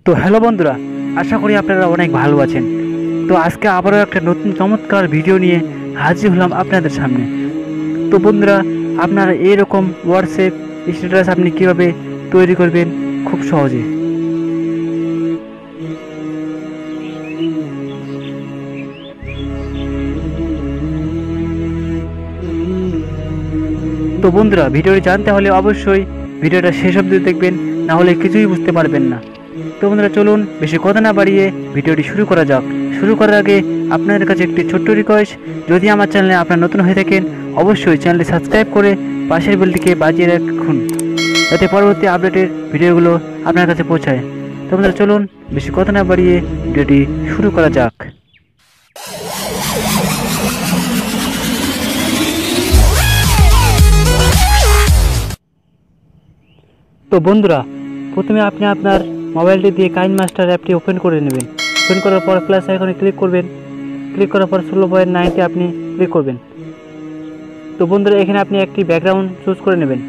তো হ্যালো বন্ধুরা, আশা করি আপনারা অনেক ভালো আছেন। তো আজকে আবারও একটা নতুন চমৎকার ভিডিও নিয়ে হাজির হলাম আপনাদের সামনে। তো বন্ধুরা, আপনারা এইরকম হোয়াটসঅ্যাপ স্ট্যাটাস আপনি কিভাবে তৈরি করবেন খুব সহজে। তো বন্ধুরা, ভিডিওটি জানতে হলে অবশ্যই ভিডিওটা শেষ অবধি দেখবেন, না হলে কিছুই বুঝতে পারবেন না। তো বন্ধুরা, চলুন বেশি কথা না বাড়িয়ে ভিডিওটি শুরু করা যাক। শুরু করার আগে আপনাদের কাছে একটি ছোট্ট রিকোয়েস্ট, যদি আমার চ্যানেলে আপনারা নতুন হয়ে থাকেন অবশ্যই চ্যানেলটি সাবস্ক্রাইব করে পাশের বেলটিকে বাজিয়ে রাখুন, যাতে পরবর্তী আপডেটের ভিডিওগুলো আপনার কাছে পৌঁছায়। তো বন্ধুরা, চলুন বেশি কথা না বাড়িয়ে ভিডিওটি শুরু করা যাক। তো বন্ধুরা, প্রথমে আপনি আপনার মোবাইলটি দিয়ে কাইন্ডমাস্টার অ্যাপটি ওপেন করে নেবেন। ওপেন করার পর প্লাস আইকনে ক্লিক করবেন। ক্লিক করার পর 16.9 আপনি ক্লিক করবেন। তো বন্ধুরা, এখানে আপনি একটি ব্যাকগ্রাউন্ড চুজ করে নেবেন।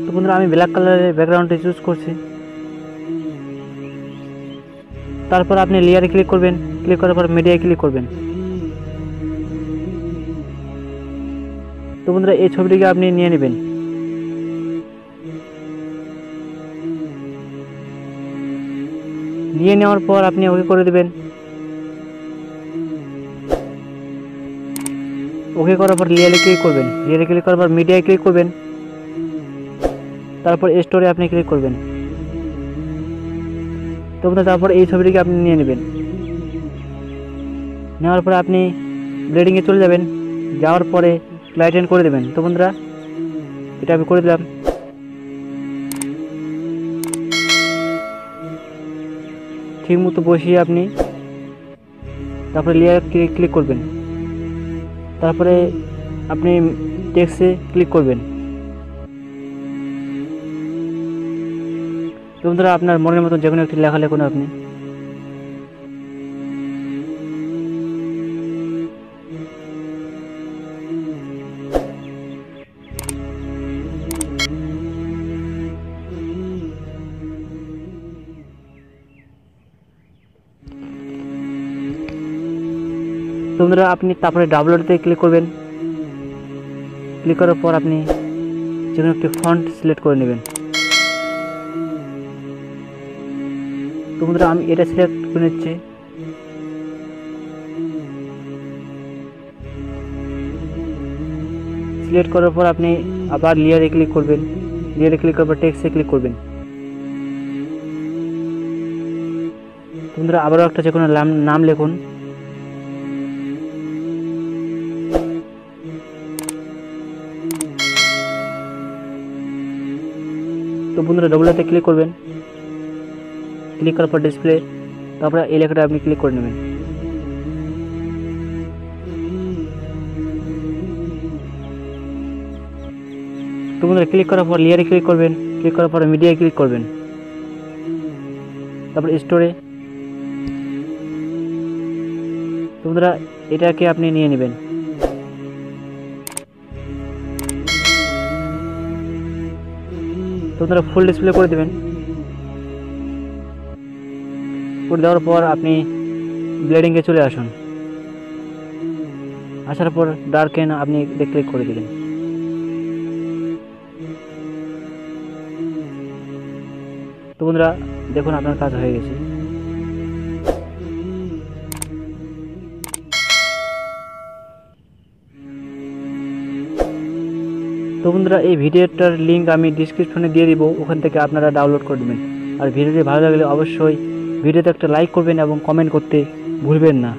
তো বন্ধুরা, আমি ব্ল্যাক কালারের ব্যাকগ্রাউন্ডটি চুজ করছি। তারপর আপনি লেয়ারে ক্লিক করবেন। ক্লিক করার পর মিডিয়ায় ক্লিক করবেন। তো বন্ধুরা, এই ছবিটিকে আপনি নিয়ে নেবেন। নিয়ে নেওয়ার পর আপনি ওকে করে দেবেন। ওকে করার পর লেয়ারে ক্লিক করবেন। লেয়ারে ক্লিক করার পর মিডিয়ায় ক্লিক করবেন। তারপর স্টোরে আপনি ক্লিক করবেন। তো বন্ধুরা, তারপর এই ছবিটিকে আপনি নিয়ে নেবেন। নেওয়ার পরে আপনি ব্লেডিংয়ে চলে যাবেন। যাওয়ার পরে লাইটেন করে দেবেন। তো বন্ধুরা, এটা আমি করে দিলাম। ঠিক মতো বসিয়ে আপনি তারপরে লেয়ার ক্লিক করবেন। তারপরে আপনি টেক্সটে ক্লিক করবেন। তো বন্ধুরা, আপনার মনের মতো যে কোনো একটি লেখা লিখুন আপনি। তো বন্ধুরা, আপনি তারপরে ডাউনলোডতে ক্লিক করবেন। ক্লিক করার পর আপনি যে কোনো একটি ফন্ট সিলেক্ট করে নেবেন। তো বন্ধুরা, আমি এটা সিলেক্ট করে নিচ্ছি। সিলেক্ট করার পর আপনি আবার লেয়ারে ক্লিক করবেন। লেয়ারে ক্লিক করার পর টেক্সটে ক্লিক করবেন। তো বন্ধুরা, আবারও একটা যে কোনো নাম লিখুন। তো বন্ধুরা, ডবলতে ক্লিক করবেন। ক্লিক করার পর ডিসপ্লে, তারপরে এই লেখাটা আপনি ক্লিক করে নেবেন। তো বন্ধুরা, ক্লিক করার পর লেয়ারে ক্লিক করবেন। ক্লিক করার পর মিডিয়ায় ক্লিক করবেন। তারপর স্টোরে। তো বন্ধুরা, এটাকে আপনি নিয়ে নেবেন। তো বন্ধুরা, ফুল ডিসপ্লে করে দেবেন। করে দেওয়ার পর আপনি ব্লেডিংয়ে চলে আসুন। আসার পর ডার্কেন আপনি ক্লিক করে দিলেন। তো বন্ধুরা, দেখুন আপনার কাজ হয়ে গেছে। তো বন্ধুরা, এই ভিডিওটার লিঙ্ক আমি ডিসক্রিপশনে দিয়ে দিব, ওখান থেকে আপনারা ডাউনলোড করে দেবেন। আর ভিডিওটি ভালো লাগলে অবশ্যই ভিডিওতে একটা লাইক করবেন এবং কমেন্ট করতে ভুলবেন না।